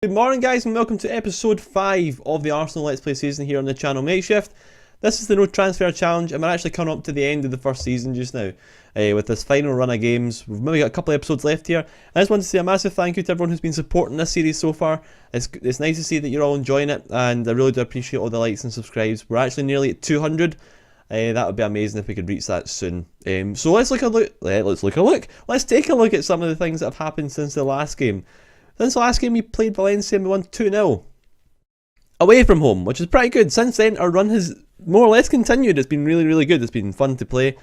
Good morning guys and welcome to episode 5 of the Arsenal Let's Play season here on the channel Makeshift. This is the no transfer challenge and we're actually coming up to the end of the first season just now. With this final run of games, we've maybe got a couple of episodes left here. I just want to say a massive thank you to everyone who's been supporting this series so far. It's nice to see that you're all enjoying it and I really do appreciate all the likes and subscribes. We're actually nearly at 200. That would be amazing if we could reach that soon. So let's take a look at some of the things that have happened since the last game. Since the last game we played Valencia and we won 2-0 away from home, which is pretty good. Since then our run has more or less continued. It's been really good. It's been fun to play.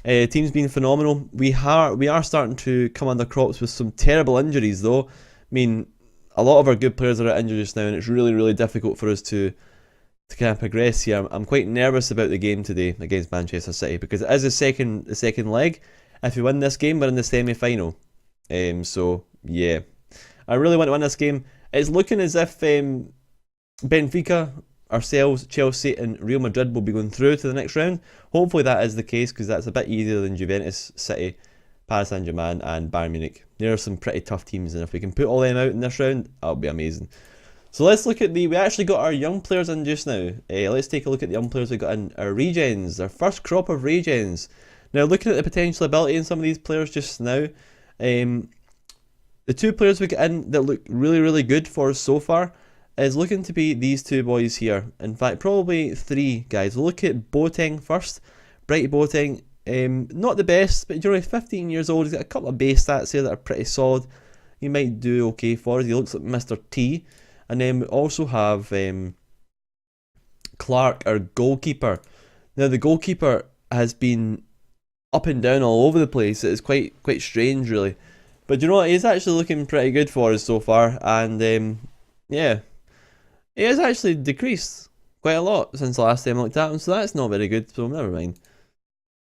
Team's been phenomenal. We are starting to come under crops with some terrible injuries though. I mean, a lot of our good players are injured just now and it's really difficult for us to kind of progress here. I'm quite nervous about the game today against Manchester City because it is the second leg. If we win this game, we're in the semi-final. So yeah, I really want to win this game. It's looking as if Benfica, ourselves, Chelsea and Real Madrid will be going through to the next round. Hopefully that is the case because that's a bit easier than Juventus, City, Paris Saint-Germain and Bayern Munich. There are some pretty tough teams and if we can put all them out in this round, that'll be amazing. So let's look at we actually got our young players in just now. Let's take a look at the young players we got in. Our regens, our first crop of regens. Now looking at the potential ability in some of these players just now, the two players we get in that look really good for us so far is looking to be these two boys here. In fact, probably three guys. We'll look at Boateng first. Brighty Boateng, not the best, but you're only 15 years old. He's got a couple of base stats here that are pretty solid. He might do okay for us. He looks like Mr. T. And then we also have Clark, our goalkeeper. Now the goalkeeper has been up and down all over the place. It is quite strange really. But you know what, he's actually looking pretty good for us so far, and yeah, he has actually decreased quite a lot since the last time I looked at him, so that's not very good, so never mind.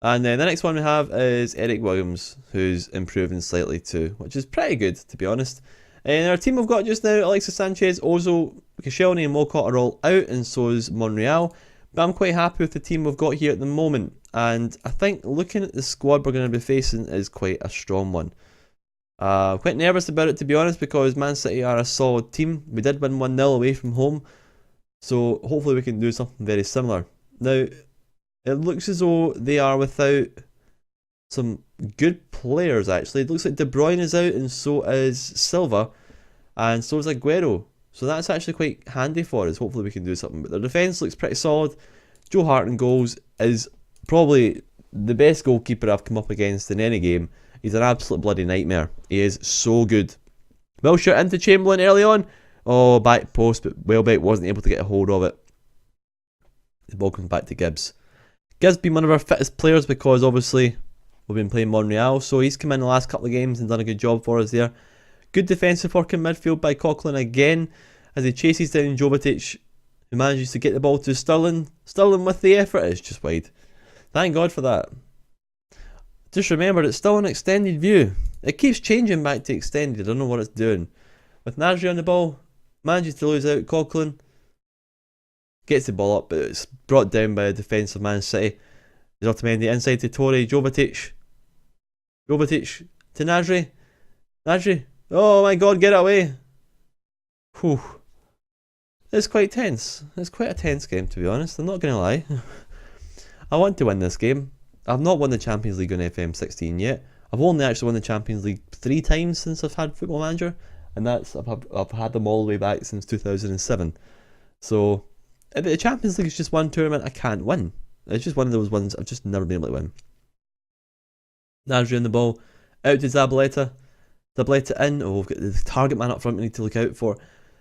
And then the next one we have is Eric Williams, who's improving slightly too, which is pretty good to be honest. And our team we've got just now, Alexis Sanchez, Ozil, Koscielny and Walcott are all out, and so is Monreal. But I'm quite happy with the team we've got here at the moment, and I think looking at the squad we're going to be facing is quite a strong one. Quite nervous about it to be honest because Man City are a solid team. We did win 1-0 away from home, so hopefully we can do something very similar. Now, it looks as though they are without some good players actually. It looks like De Bruyne is out and so is Silva and so is Aguero. So that's actually quite handy for us. Hopefully we can do something. But their defence looks pretty solid. Joe Hart in goals is probably the best goalkeeper I've come up against in any game. He's an absolute bloody nightmare. He is so good. Well shot into Chamberlain early on. Oh, back post, but Welbeck wasn't able to get a hold of it. The ball comes back to Gibbs. Gibbs been one of our fittest players because obviously we've been playing Monreal, so he's come in the last couple of games and done a good job for us there. Good defensive work in midfield by Coughlin again as he chases down Jovetic, who manages to get the ball to Sterling. Sterling with the effort, it's just wide. Thank God for that. Just remember, it's still an extended view. It keeps changing back to extended. I don't know what it's doing. With Nasri on the ball, manages to lose out. Coughlin gets the ball up, but it's brought down by a defensive Man City. There's Otamendi inside to Torre. Jovetic to Nasri. Nasri. Oh my God, get it away. Whew. It's quite tense. It's quite a tense game to be honest. I'm not going to lie. I want to win this game. I've not won the Champions League on FM16 yet. I've only actually won the Champions League 3 times since I've had Football Manager, and I've had them all the way back since 2007. So the Champions League is just one tournament I can't win. It's just one of those ones I've just never been able to win. Nasri on the ball, out to Zabaleta. Zabaleta in. Oh, we've got the target man up front we need to look out for.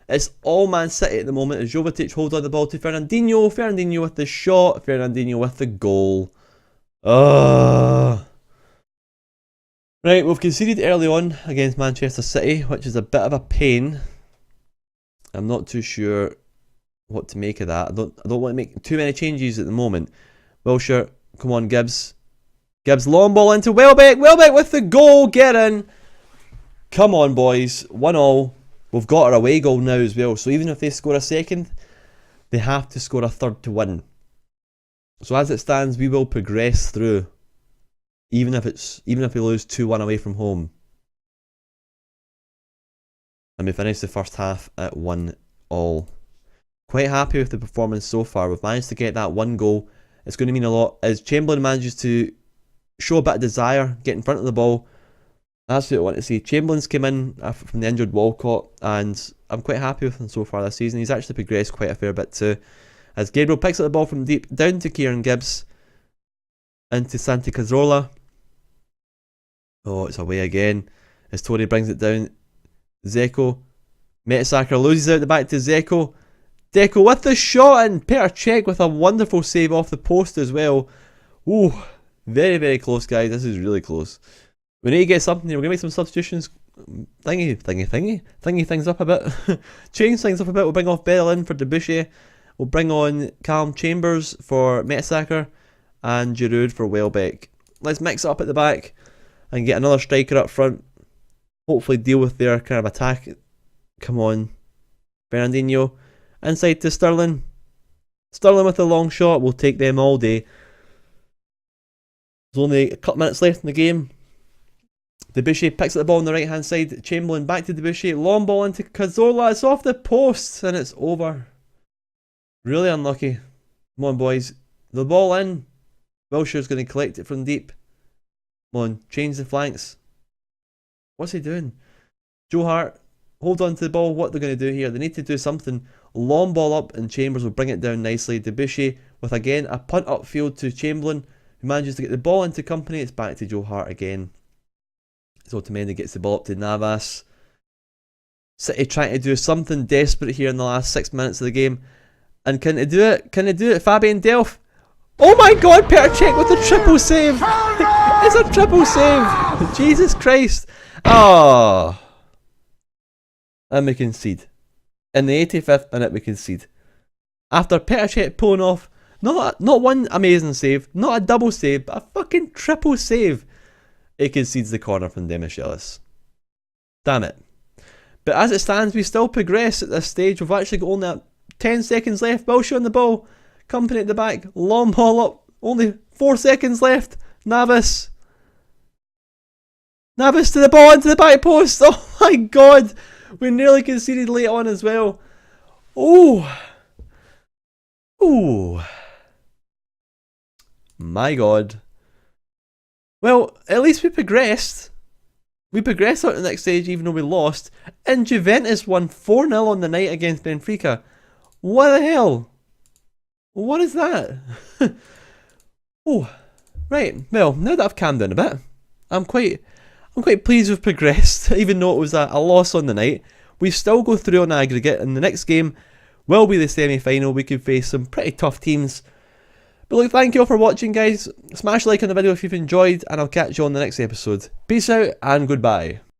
It's all Man City at the moment as Jovetic holds on the ball to Fernandinho. Fernandinho with the shot. Fernandinho with the goal. Right, we've conceded early on against Manchester City, which is a bit of a pain. I'm not too sure what to make of that. I don't want to make too many changes at the moment. Wilshere, come on Gibbs. Gibbs long ball into Welbeck. Welbeck with the goal, get in. Come on boys, 1-1. We've got our away goal now as well, so even if they score a second, they have to score a third to win. So as it stands, we will progress through, even if we lose 2-1 away from home. and we finished the first half at 1-1. Quite happy with the performance so far. We've managed to get that one goal. It's going to mean a lot as Chamberlain manages to show a bit of desire, get in front of the ball. That's what I want to see. Chamberlain's came in from the injured Walcott, and I'm quite happy with him so far this season. He's actually progressed quite a fair bit too. As Gabriel picks up the ball from deep, down to Kieran Gibbs, into Santi Cazorla. Oh, it's away again. As Tony brings it down. Zeko. Mertesacker loses out the back to Zeko. Deco with the shot, and Petr Cech with a wonderful save off the post as well. Ooh, very, very close, guys. This is really close. We need to get something here. We're going to make some substitutions. Thingy things up a bit. Change things up a bit. We'll bring off Bellin for Debussy. We'll bring on Callum Chambers for Mertesacker. And Giroud for Welbeck. Let's mix it up at the back and get another striker up front. Hopefully deal with their kind of attack. Come on. Fernandinho. Inside to Sterling. Sterling with the long shot. We'll take them all day. There's only a couple minutes left in the game. Debussy picks up the ball on the right hand side. Chamberlain back to Debussy. Long ball into Cazorla. It's off the post and it's over. Really unlucky. Come on, boys. The ball in. Wilshire's going to collect it from deep. Come on, change the flanks. What's he doing? Joe Hart, hold on to the ball. What they're going to do here, they need to do something. Long ball up and Chambers will bring it down nicely. Debussy with again a punt upfield to Chamberlain, who manages to get the ball into company. It's back to Joe Hart again. So Otamendi gets the ball up to Navas. City trying to do something desperate here in the last 6 minutes of the game. And can they do it? Can they do it? Fabian Delph. Oh my god, Petr Cech with the triple save! It's a triple save! Jesus Christ! Oh. And we concede. In the 85th minute we concede. After Petr Cech pulling off not one amazing save, not a double save, but a fucking triple save, it concedes the corner from Demichelis. Damn it. But as it stands, we still progress at this stage. We've actually got only 10 seconds left. Wilshere on the ball. Company at the back. Long ball up. Only 4 seconds left. Navas. Navas to the ball into the back post. Oh my god. We nearly conceded late on as well. Oh. Oh. My god. Well, at least we progressed. We progressed out to the next stage even though we lost. And Juventus won 4-0 on the night against Benfica. What the hell? What is that? Oh, right. Well, now that I've calmed down a bit, I'm quite pleased we've progressed, even though it was a loss on the night. We still go through on aggregate, and the next game will be the semi-final. We could face some pretty tough teams. But look, thank you all for watching, guys. Smash a like on the video if you've enjoyed, and I'll catch you on the next episode. Peace out, and goodbye.